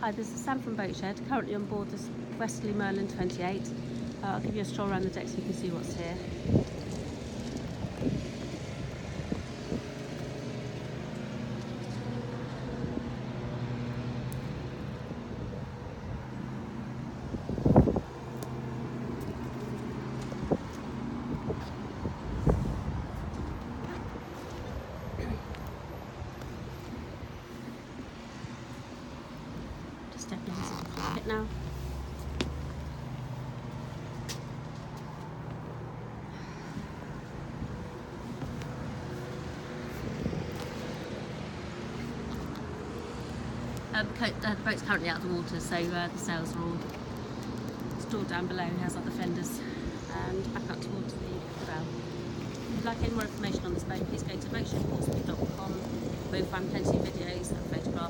Hi, this is Sam from Boatshed, currently on board this Westerly Merlin 28. I'll give you a stroll around the deck so you can see what's here. Just stepping into the cockpit now. The boat's currently out of the water, so the sails are all stored down below. It has other fenders and back up towards the bow. If you'd like any more information on this boat, please go to boatshedportsmouth.com, where you'll find plenty of videos and photographs